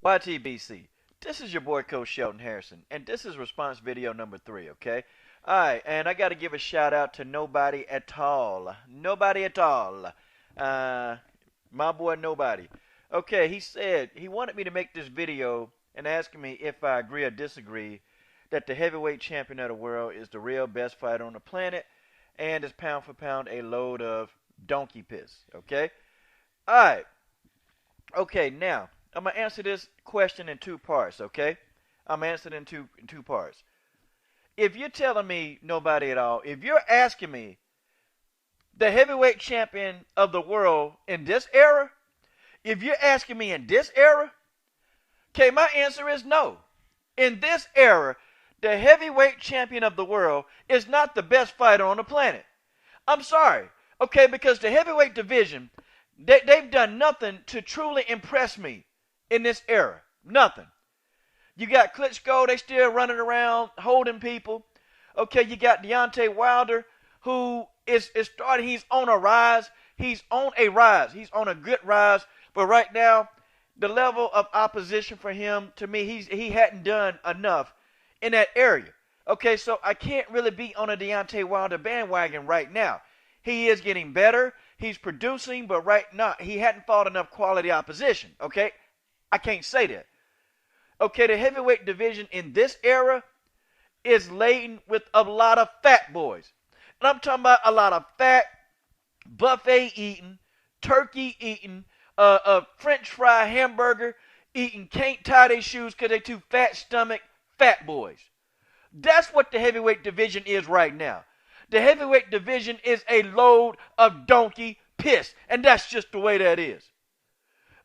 YTBC. This is your boy Coach Shelton Harrison, and this is response video number 3, okay? Alright, and I gotta give a shout out to Nobody at All. Nobody at All. Uh, my boy Nobody. Okay, he said he wanted me to make this video and asking me if I agree or disagree that the heavyweight champion of the world is the real best fighter on the planet and is pound for pound a load of donkey piss, okay? Alright, okay, now I'm gonna answer this question in two parts. Okay, I'm answering in two parts. If you're telling me Nobody at All, if you're asking me the heavyweight champion of the world in this era, if you're asking me in this era, okay, my answer is no. In this era, the heavyweight champion of the world is not the best fighter on the planet. I'm sorry, okay, because the heavyweight division, they've done nothing to truly impress me in this era. Nothing. You got Klitschko, they still running around holding people. Okay, you got Deontay Wilder, who is starting. He's on a rise. He's on a rise. He's on a good rise. But right now, the level of opposition for him, to me, he hadn't done enough in that area. Okay, so I can't really be on a Deontay Wilder bandwagon right now. He is getting better. He's producing, but right now he hadn't fought enough quality opposition. Okay, I can't say that. Okay, the heavyweight division in this era is laden with a lot of fat boys. And I'm talking about a lot of fat, buffet eating, turkey eating, French fry hamburger eating, can't tie their shoes because they're too fat stomach, fat boys. That's what the heavyweight division is right now. The heavyweight division is a load of donkey piss. And that's just the way that is.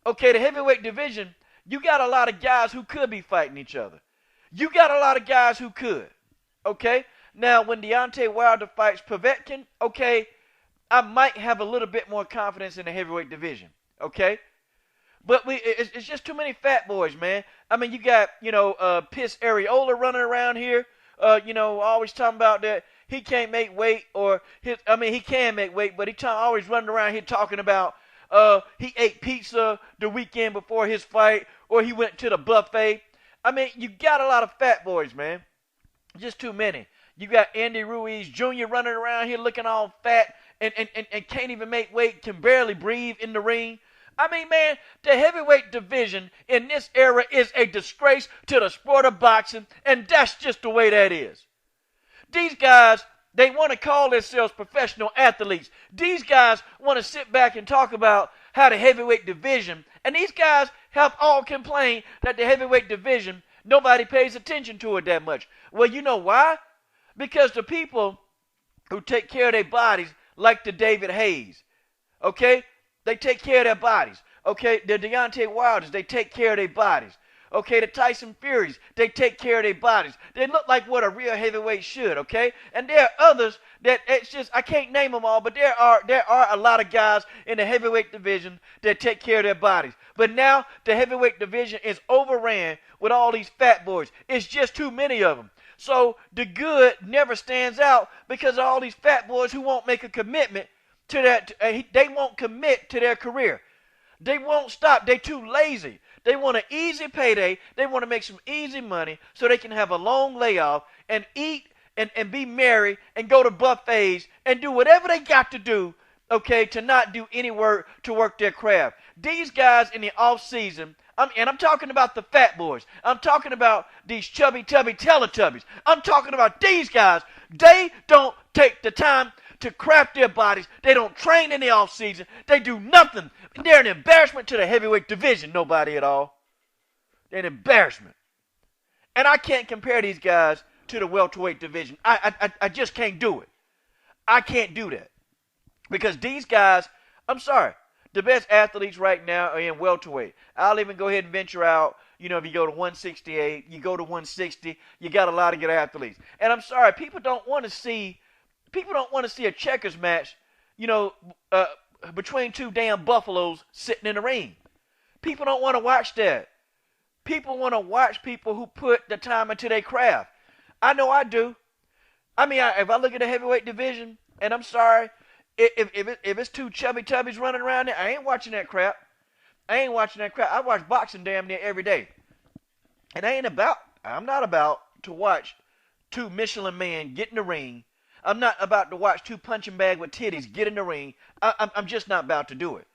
Okay, the heavyweight division, you got a lot of guys who could be fighting each other. You got a lot of guys who could. Okay? Now, when Deontay Wilder fights Povetkin, okay, I might have a little bit more confidence in the heavyweight division. Okay? But it's just too many fat boys, man. I mean, you got, Piss Areola running around here, always talking about that he can't make weight, he can make weight, but always running around here talking about he ate pizza the weekend before his fight, or he went to the buffet. I mean, you got a lot of fat boys, man. Just too many. You got Andy Ruiz Jr. running around here looking all fat and can't even make weight, can barely breathe in the ring. I mean, man, the heavyweight division in this era is a disgrace to the sport of boxing, and that's just the way that is. These guys, they want to call themselves professional athletes. These guys want to sit back and talk about how the heavyweight division, and these guys have all complained that the heavyweight division, nobody pays attention to it that much. Well, you know why? Because the people who take care of their bodies, like the David Hayes, okay? They take care of their bodies. Okay, the Deontay Wilders, they take care of their bodies. Okay, the Tyson Furies, they take care of their bodies. They look like what a real heavyweight should, okay? And there are others that it's just, I can't name them all, but there are a lot of guys in the heavyweight division that take care of their bodies. But now the heavyweight division is overran with all these fat boys. It's just too many of them. So the good never stands out because of all these fat boys who won't make a commitment to that. They won't commit to their career. They won't stop. They're too lazy. They want an easy payday. They want to make some easy money so they can have a long layoff and eat and be merry and go to buffets and do whatever they got to do, okay, to not do any work to work their craft. These guys in the off season, I'm talking about the fat boys. I'm talking about these chubby, tubby Teletubbies. I'm talking about these guys. They don't take the time to craft their bodies. They don't train in the off season. They do nothing. They're an embarrassment to the heavyweight division. Nobody at all. They're an embarrassment. And I can't compare these guys to the welterweight division. I just can't do it. I can't do that. Because these guys, I'm sorry, the best athletes right now are in welterweight. I'll even go ahead and venture out, if you go to 168, you go to 160, you got a lot of good athletes. And I'm sorry, people don't want to see a checkers match, between two damn buffaloes sitting in the ring. People don't want to watch that. People want to watch people who put the time into their craft. I know I do. I mean, if I look at the heavyweight division, and I'm sorry, if it's two chubby tubbies running around there, I ain't watching that crap. I ain't watching that crap. I watch boxing damn near every day. And I'm not about to watch two Michelin men get in the ring. I'm not about to watch two punching bag with titties get in the ring. I'm just not about to do it.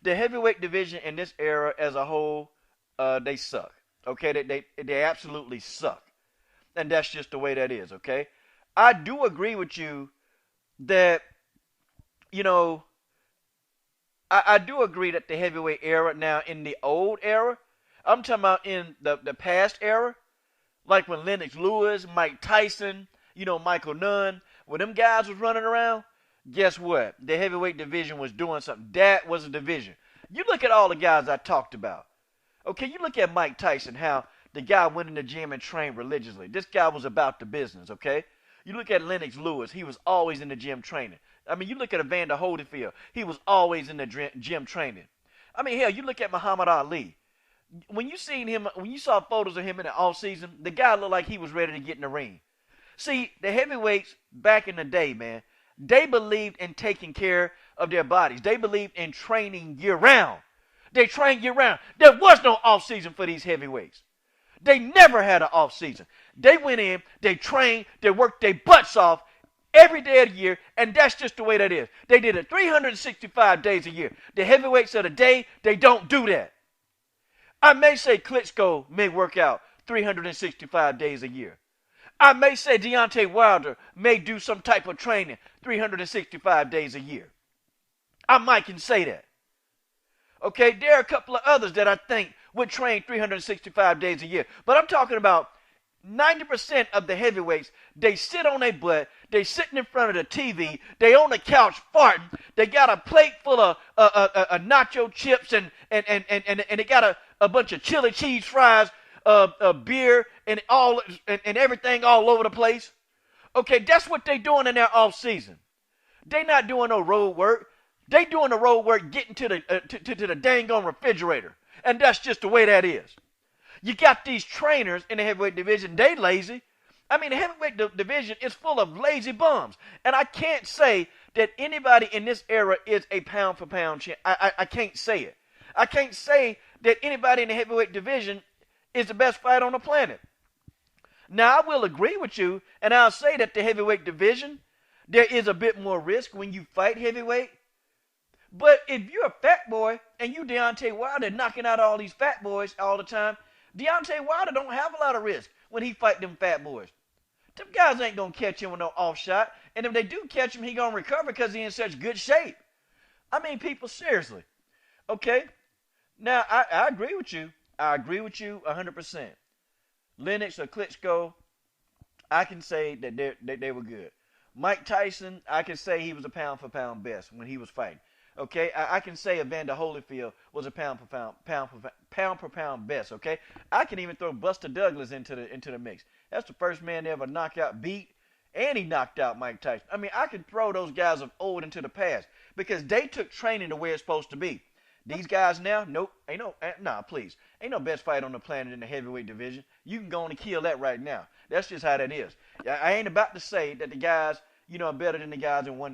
The heavyweight division in this era as a whole, they suck. Okay, they absolutely suck. And that's just the way that is, okay? I do agree with you that, you know, I do agree that the heavyweight era now in the old era, I'm talking about in the past era, like when Lennox Lewis, Mike Tyson, Michael Nunn, when them guys was running around, guess what? The heavyweight division was doing something. That was a division. You look at all the guys I talked about. Okay, you look at Mike Tyson, how the guy went in the gym and trained religiously. This guy was about the business, okay? You look at Lennox Lewis, he was always in the gym training. I mean, you look at Evander Holyfield, he was always in the gym training. I mean, hell, you look at Muhammad Ali. When you saw photos of him in the off season, the guy looked like he was ready to get in the ring. See, the heavyweights back in the day, man, they believed in taking care of their bodies. They believed in training year round. They trained year round. There was no off season for these heavyweights. They never had an off season. They went in, they trained, they worked their butts off every day of the year, and that's just the way that is. They did it 365 days a year. The heavyweights of the day, they don't do that. I may say Klitschko may work out 365 days a year. I may say Deontay Wilder may do some type of training 365 days a year. I might can say that. Okay, there are a couple of others that I think would train 365 days a year. But I'm talking about 90% of the heavyweights, they sit on their butt, they sitting in front of the TV, they on the couch farting, they got a plate full of nacho chips and they got a bunch of chili cheese fries, beer and everything all over the place. Okay, that's what they doing in their off season. They not doing no road work. They doing the road work getting to the dang on refrigerator. And that's just the way that is. You got these trainers in the heavyweight division, they lazy. I mean, the heavyweight division is full of lazy bums. And I can't say that anybody in this era is a pound for pound champ. I can't say it. I can't say that anybody in the heavyweight division is the best fighter on the planet. Now, I will agree with you, and I'll say that the heavyweight division, there is a bit more risk when you fight heavyweight. But if you're a fat boy and you Deontay Wilder knocking out all these fat boys all the time, Deontay Wilder don't have a lot of risk when he fight them fat boys. Them guys ain't going to catch him with no off shot. And if they do catch him, he going to recover because he in such good shape. I mean, people, seriously. Okay? Now, I agree with you. I agree with you 100%. Lennox or Klitschko, I can say that they were good. Mike Tyson, I can say he was a pound for pound best when he was fighting. Okay, I can say Evander Holyfield was a pound per pound best. Okay, I can even throw Buster Douglas into the mix. That's the first man to ever knock out, beat, and he knocked out Mike Tyson. I mean, I can throw those guys of old into the past because they took training the way it's supposed to be. These guys now, nope, please, ain't no best fight on the planet in the heavyweight division. You can go on and kill that right now. That's just how that is. I ain't about to say that the guys, are better than the guys in one